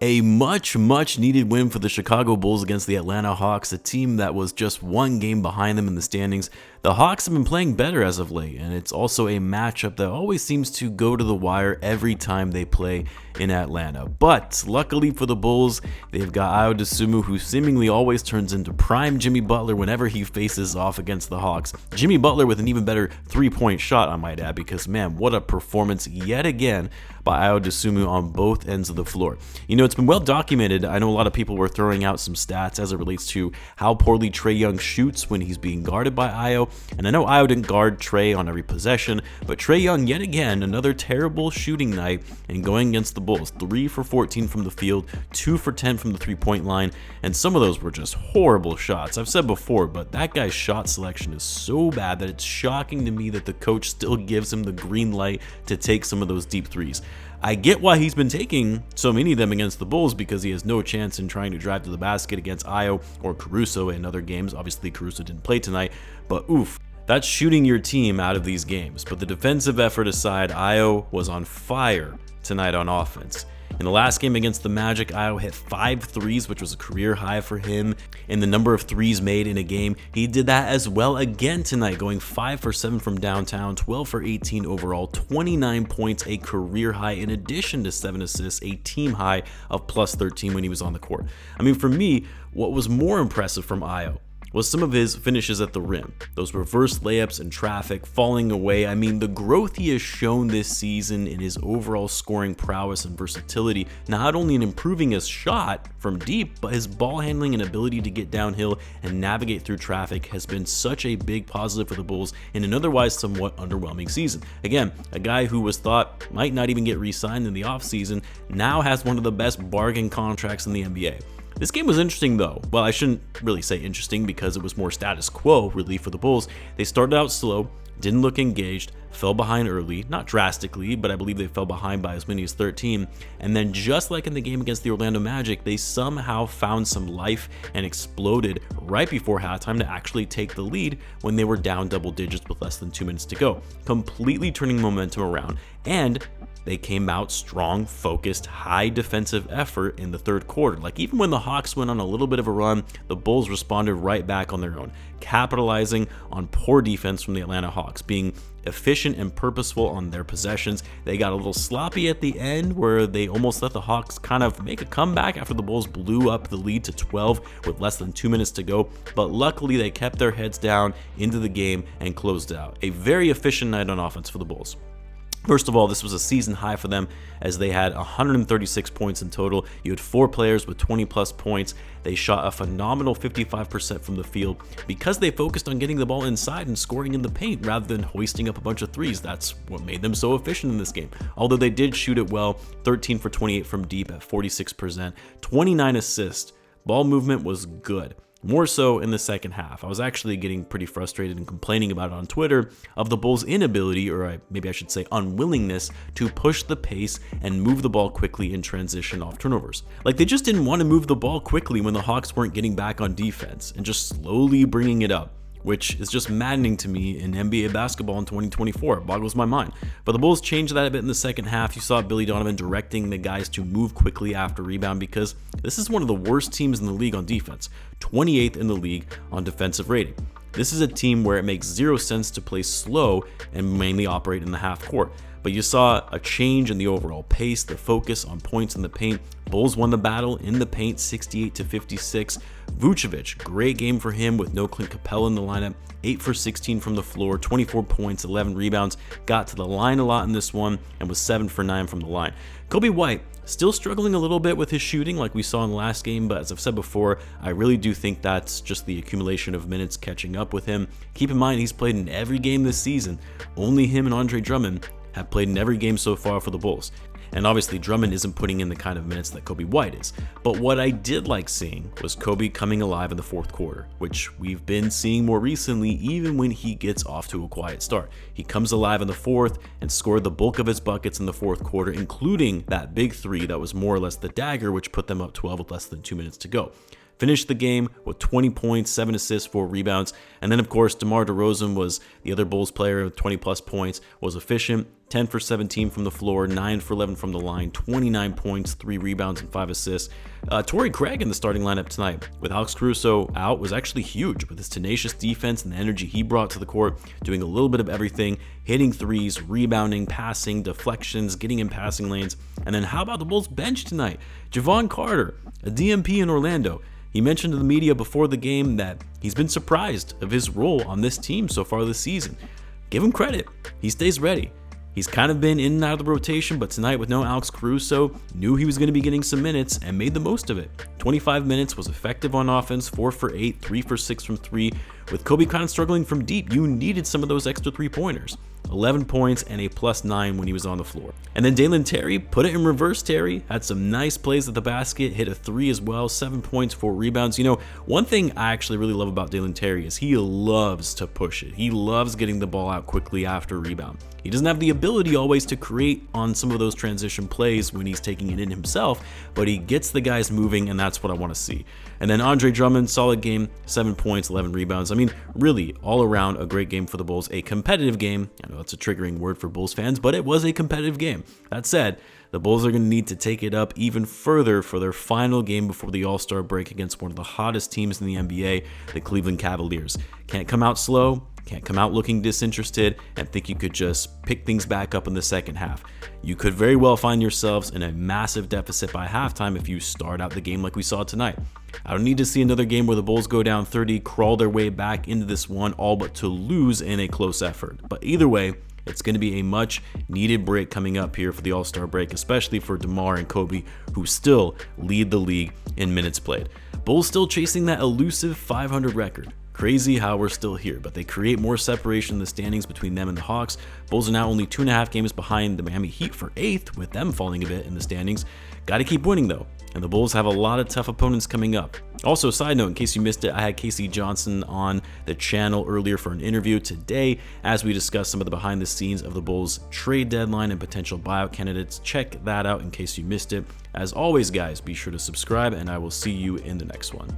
A much needed win for the Chicago Bulls against the Atlanta Hawks, a team that was just one game behind them in the standings. The Hawks have been playing better as of late, and it's also a matchup that always seems to go to the wire every time they play in Atlanta. But luckily for the Bulls, they've got Ayo Dosunmu, who seemingly always turns into prime Jimmy Butler whenever he faces off against the Hawks. Jimmy Butler with an even better three-point shot, I might add, because man, what a performance yet again by Ayo Dosunmu on both ends of the floor. You know, it's been well documented. I know a lot of people were throwing out some stats as it relates to how poorly Trae shoots when he's being guarded by Ayo. And I know Ayo didn't guard Trae on every possession, but Trae yet again, another terrible shooting night and going against the Bulls. 3 for 14 from the field, 2 for 10 from the three-point line, and some of those were just horrible shots. I've said before, but that guy's shot selection is so bad that it's shocking to me that the coach still gives him the green light to take some of those deep threes. I get why he's been taking so many of them against the Bulls, because he has no chance in trying to drive to the basket against Ayo or Caruso in other games. Obviously, Caruso didn't play tonight, but oof, that's shooting your team out of these games. But the defensive effort aside, Ayo was on fire tonight on offense. In the last game against the Magic, Ayo hit 5 threes, which was a career high for him in the number of threes made in a game. He did that as well again tonight, going 5 for 7 from downtown, 12 for 18 overall, 29 points, a career high, in addition to 7 assists, a team high of plus 13 when he was on the court. I mean, for me, what was more impressive from Ayo was some of his finishes at the rim. Those reverse layups in traffic, falling away. I mean, the growth he has shown this season in his overall scoring prowess and versatility, not only in improving his shot from deep, but his ball handling and ability to get downhill and navigate through traffic has been such a big positive for the Bulls in an otherwise somewhat underwhelming season. Again, a guy who was thought might not even get re-signed in the offseason now has one of the best bargain contracts in the NBA. This game was interesting though. Well, I shouldn't really say interesting because it was more status quo really for the Bulls. They started out slow, didn't look engaged, fell behind early, not drastically, but I believe they fell behind by as many as 13. And then just like in the game against the Orlando Magic, they somehow found some life and exploded right before halftime to actually take the lead when they were down double digits with less than 2 minutes to go, completely turning momentum around. And they came out strong, focused, high defensive effort in the third quarter. Like, even when the Hawks went on a little bit of a run, the Bulls responded right back on their own, capitalizing on poor defense from the Atlanta Hawks, being efficient and purposeful on their possessions. They got a little sloppy at the end where they almost let the Hawks kind of make a comeback after the Bulls blew up the lead to 12 with less than 2 minutes to go. But luckily, they kept their heads down into the game and closed out. A very efficient night on offense for the Bulls. First of all, this was a season high for them as they had 136 points in total. You had 4 players with 20 plus points. They shot a phenomenal 55% from the field because they focused on getting the ball inside and scoring in the paint rather than hoisting up a bunch of threes. That's what made them so efficient in this game. Although they did shoot it well, 13 for 28 from deep at 46%, 29 assists. Ball movement was good. More so in the second half. I was actually getting pretty frustrated and complaining about it on Twitter of the Bulls' inability, or maybe I should say unwillingness, to push the pace and move the ball quickly in transition off turnovers. Like, they just didn't want to move the ball quickly when the Hawks weren't getting back on defense and just slowly bringing it up, which is just maddening to me in NBA basketball in 2024. It boggles my mind. But the Bulls changed that a bit in the second half. You saw Billy Donovan directing the guys to move quickly after rebound because this is one of the worst teams in the league on defense, 28th in the league on defensive rating. This is a team where it makes zero sense to play slow and mainly operate in the half court. But you saw a change in the overall pace, the focus on points in the paint. Bulls won the battle in the paint 68-56. Vucevic, great game for him with no Clint Capella in the lineup. 8 for 16 from the floor, 24 points, 11 rebounds. Got to the line a lot in this one and was 7 for 9 from the line. Coby White, still struggling a little bit with his shooting like we saw in the last game, but as I've said before, I really do think that's just the accumulation of minutes catching up with him. Keep in mind, he's played in every game this season. Only him and Andre Drummond have played in every game so far for the Bulls. And obviously Drummond isn't putting in the kind of minutes that Coby White is. But what I did like seeing was Coby coming alive in the fourth quarter, which we've been seeing more recently even when he gets off to a quiet start. He comes alive in the fourth and scored the bulk of his buckets in the fourth quarter, including that big three that was more or less the dagger, which put them up 12 with less than 2 minutes to go. finished the game with 20 points, 7 assists, 4 rebounds. And then, of course, DeMar DeRozan was the other Bulls player with 20-plus points, was efficient, 10 for 17 from the floor, 9 for 11 from the line, 29 points, 3 rebounds, and 5 assists. Torrey Craig in the starting lineup tonight, with Alex Caruso out, was actually huge with his tenacious defense and the energy he brought to the court, doing a little bit of everything, hitting threes, rebounding, passing, deflections, getting in passing lanes. And then how about the Bulls bench tonight? Javon Carter, a DMP in Orlando. He mentioned to the media before the game that he's been surprised of his role on this team so far this season. Give him credit. He stays ready. He's kind of been in and out of the rotation, but tonight with no Alex Caruso, knew he was going to be getting some minutes and made the most of it. 25 minutes, was effective on offense, 4 for 8, 3 for 6 from 3. With Coby kind of struggling from deep, you needed some of those extra 3-pointers. 11 points and a +9 when he was on the floor. And then Dalen Terry, put it in reverse Terry, had some nice plays at the basket, hit a 3 as well, 7 points, 4 rebounds. You know, one thing I actually really love about Dalen Terry is he loves to push it. He loves getting the ball out quickly after a rebound. He doesn't have the ability always to create on some of those transition plays when he's taking it in himself, but he gets the guys moving, and that's what I want to see. And then Andre Drummond, solid game, 7 points, 11 rebounds. I mean, really, all around a great game for the Bulls, a competitive game. I know that's a triggering word for Bulls fans, but it was a competitive game. That said, the Bulls are going to need to take it up even further for their final game before the All-Star break against one of the hottest teams in the NBA, the Cleveland Cavaliers. Can't come out slow, can't come out looking disinterested and think you could just pick things back up in the second half. You could very well find yourselves in a massive deficit by halftime if you start out the game like we saw tonight. I don't need to see another game where the Bulls go down 30, crawl their way back into this one, all but to lose in a close effort. But either way, it's going to be a much needed break coming up here for the All-Star break, especially for DeMar and Coby, who still lead the league in minutes played. Bulls still chasing that elusive 500 record. Crazy how we're still here, but they create more separation in the standings between them and the Hawks. Bulls are now only 2.5 games behind the Miami Heat for 8th, with them falling a bit in the standings. Got to keep winning though, and the Bulls have a lot of tough opponents coming up. Also, side note, in case you missed it, I had Casey Johnson on the channel earlier for an interview today as we discussed some of the behind the scenes of the Bulls trade deadline and potential buyout candidates. Check that out in case you missed it. As always, guys, be sure to subscribe, and I will see you in the next one.